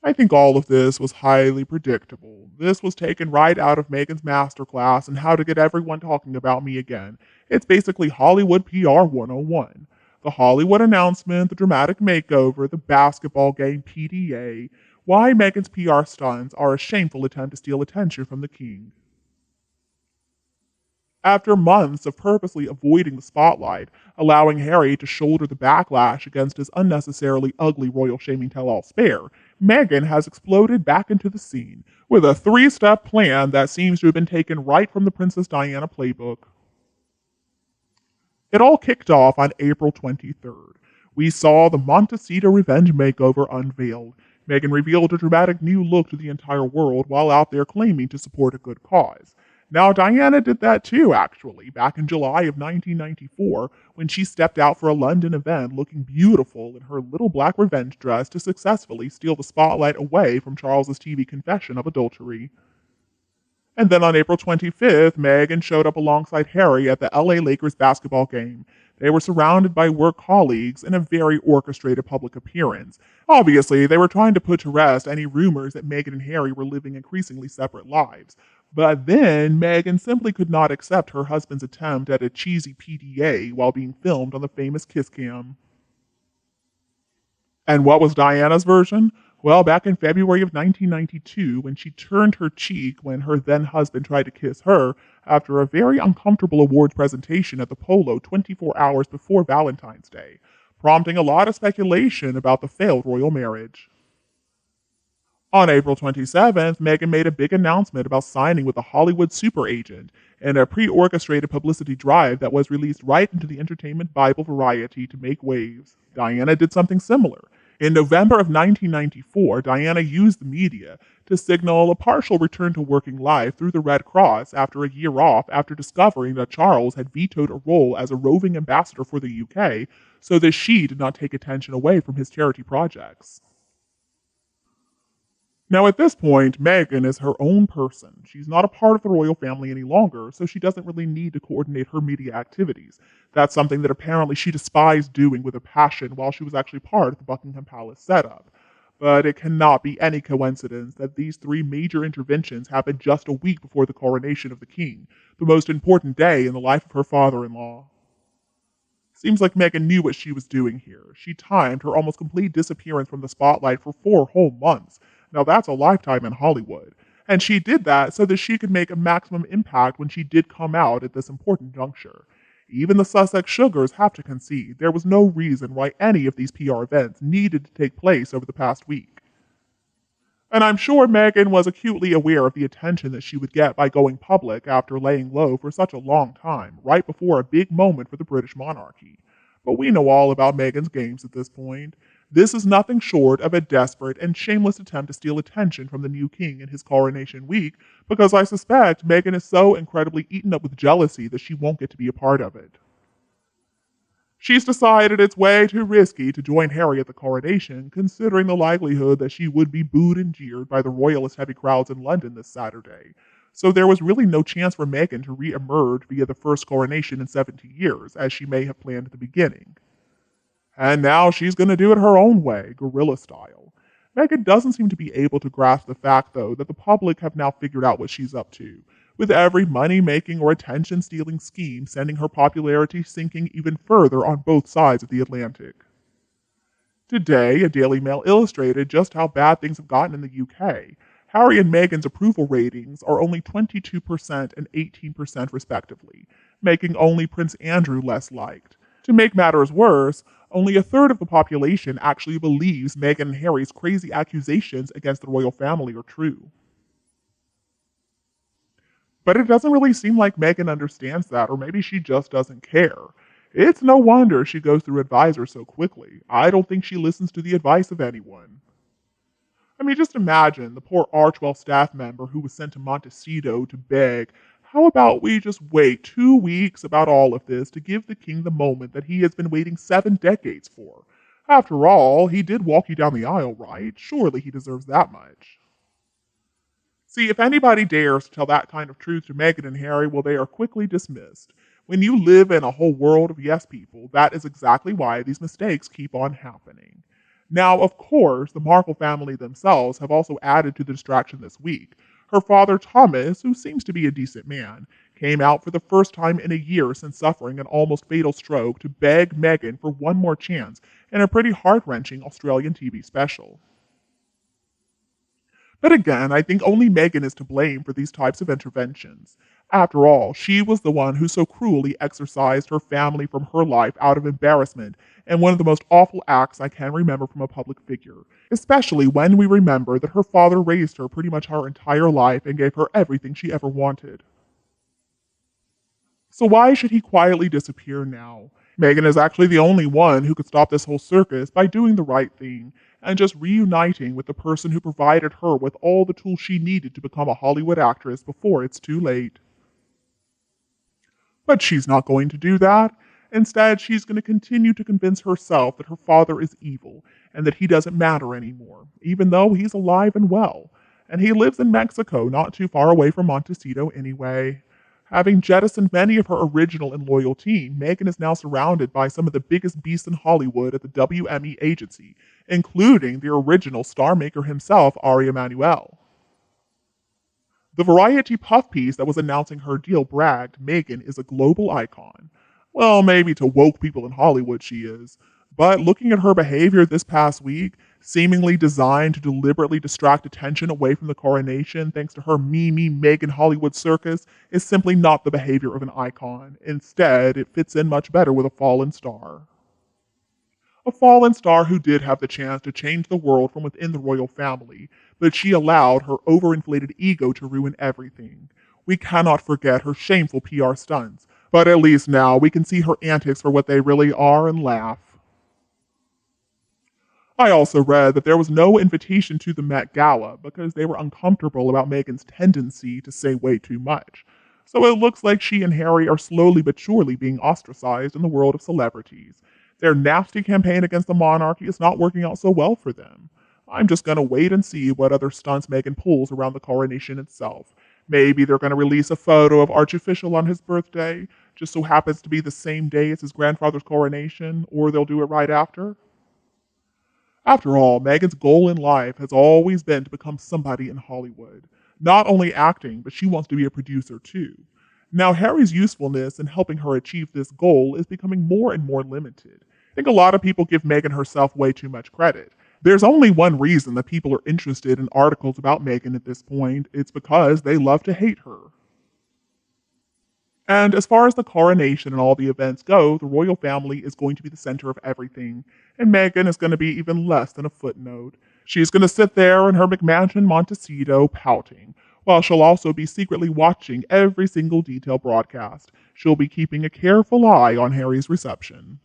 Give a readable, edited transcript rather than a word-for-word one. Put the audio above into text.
I think all of this was highly predictable. This was taken right out of Meghan's masterclass in how to get everyone talking about me again. It's basically Hollywood PR 101. The Hollywood announcement, the dramatic makeover, the basketball game PDA, why Meghan's PR stunts are a shameful attempt to steal attention from the king. After months of purposely avoiding the spotlight, allowing Harry to shoulder the backlash against his unnecessarily ugly royal shaming tell all spare, Meghan has exploded back into the scene with a three-step plan that seems to have been taken right from the Princess Diana playbook. It all kicked off on April 23rd. We saw the Montecito Revenge Makeover unveiled. Meghan revealed a dramatic new look to the entire world while out there claiming to support a good cause. Now, Diana did that too, actually, back in July of 1994 when she stepped out for a London event looking beautiful in her little black revenge dress to successfully steal the spotlight away from Charles's TV confession of adultery. And then on April 25th, Meghan showed up alongside Harry at the LA Lakers basketball game. They were surrounded by work colleagues in a very orchestrated public appearance. Obviously, they were trying to put to rest any rumors that Meghan and Harry were living increasingly separate lives. But then, Meghan simply could not accept her husband's attempt at a cheesy PDA while being filmed on the famous kiss cam. And what was Diana's version? Well, back in February of 1992, when she turned her cheek when her then husband tried to kiss her after a very uncomfortable awards presentation at the Polo 24 hours before Valentine's Day, prompting a lot of speculation about the failed royal marriage. On April 27th, Meghan made a big announcement about signing with a Hollywood super agent in a pre orchestrated publicity drive that was released right into the entertainment Bible variety to make waves. Diana did something similar. In November of 1994, Diana used the media to signal a partial return to working life through the Red Cross after a year off after discovering that Charles had vetoed a role as a roving ambassador for the UK so that she did not take attention away from his charity projects. Now, at this point, Meghan is her own person. She's not a part of the royal family any longer, so she doesn't really need to coordinate her media activities. That's something that apparently she despised doing with a passion while she was actually part of the Buckingham Palace setup. But it cannot be any coincidence that these three major interventions happened just a week before the coronation of the king, the most important day in the life of her father in law. Seems like Meghan knew what she was doing here. She timed her almost complete disappearance from the spotlight for 4 whole months. Now that's a lifetime in Hollywood. And she did that so that she could make a maximum impact when she did come out at this important juncture. Even the Sussex Sugars have to concede there was no reason why any of these PR events needed to take place over the past week. And I'm sure Meghan was acutely aware of the attention that she would get by going public after laying low for such a long time, right before a big moment for the British monarchy. But we know all about Meghan's games at this point. This is nothing short of a desperate and shameless attempt to steal attention from the new king in his coronation week, because I suspect Meghan is so incredibly eaten up with jealousy that she won't get to be a part of it. She's decided it's way too risky to join Harry at the coronation, considering the likelihood that she would be booed and jeered by the royalist heavy crowds in London this Saturday. So there was really no chance for Meghan to re-emerge via the first coronation in 70 years, as she may have planned at the beginning. And now she's going to do it her own way, guerrilla style. Meghan doesn't seem to be able to grasp the fact, though, that the public have now figured out what she's up to, with every money-making or attention-stealing scheme sending her popularity sinking even further on both sides of the Atlantic. Today, a Daily Mail illustrated just how bad things have gotten in the UK. Harry and Meghan's approval ratings are only 22% and 18% respectively, making only Prince Andrew less liked. To make matters worse, only a third of the population actually believes Meghan and Harry's crazy accusations against the royal family are true. But it doesn't really seem like Meghan understands that, or maybe she just doesn't care. It's no wonder she goes through advisors so quickly. I don't think she listens to the advice of anyone. I mean, just imagine the poor Archwell staff member who was sent to Montecito to beg, how about we just wait 2 weeks about all of this to give the king the moment that he has been waiting 7 decades for? After all, he did walk you down the aisle, right? Surely he deserves that much. See, if anybody dares to tell that kind of truth to Meghan and Harry, well, they are quickly dismissed. When you live in a whole world of yes people, that is exactly why these mistakes keep on happening. Now, of course, the Markle family themselves have also added to the distraction this week. Her father, Thomas, who seems to be a decent man, came out for the first time in a year since suffering an almost fatal stroke to beg Meghan for one more chance in a pretty heart wrenching Australian TV special. But again, I think only Meghan is to blame for these types of interventions. After all, she was the one who so cruelly exorcised her family from her life out of embarrassment, and one of the most awful acts I can remember from a public figure, especially when we remember that her father raised her pretty much her entire life and gave her everything she ever wanted. So why should he quietly disappear now? Meghan is actually the only one who could stop this whole circus by doing the right thing and just reuniting with the person who provided her with all the tools she needed to become a Hollywood actress before it's too late. But she's not going to do that. Instead, she's going to continue to convince herself that her father is evil and that he doesn't matter anymore, even though he's alive and well. And he lives in Mexico, not too far away from Montecito anyway. Having jettisoned many of her original and loyal team, Meghan is now surrounded by some of the biggest beasts in Hollywood at the WME agency, including the original star maker himself, Ari Emanuel. The Variety puff piece that was announcing her deal bragged Meghan is a global icon. Well, maybe to woke people in Hollywood she is. But looking at her behavior this past week, seemingly designed to deliberately distract attention away from the coronation thanks to her Meghan Hollywood circus, is simply not the behavior of an icon. Instead, it fits in much better with a fallen star. A fallen star who did have the chance to change the world from within the royal family, but she allowed her overinflated ego to ruin everything. We cannot forget her shameful PR stunts, but at least now we can see her antics for what they really are and laugh. I also read that there was no invitation to the Met Gala because they were uncomfortable about Meghan's tendency to say way too much. So it looks like she and Harry are slowly but surely being ostracized in the world of celebrities. Their nasty campaign against the monarchy is not working out so well for them. I'm just going to wait and see what other stunts Meghan pulls around the coronation itself. Maybe they're going to release a photo of Archofficial on his birthday, just so happens to be the same day as his grandfather's coronation, or they'll do it right after. After all, Meghan's goal in life has always been to become somebody in Hollywood. Not only acting, but she wants to be a producer too. Now, Harry's usefulness in helping her achieve this goal is becoming more and more limited. I think a lot of people give Meghan herself way too much credit. There's only one reason that people are interested in articles about Meghan at this point. It's because they love to hate her. And as far as the coronation and all the events go, the royal family is going to be the center of everything, and Meghan is going to be even less than a footnote. She's going to sit there in her McMansion Montecito pouting, while she'll also be secretly watching every single detail broadcast. She'll be keeping a careful eye on Harry's reception.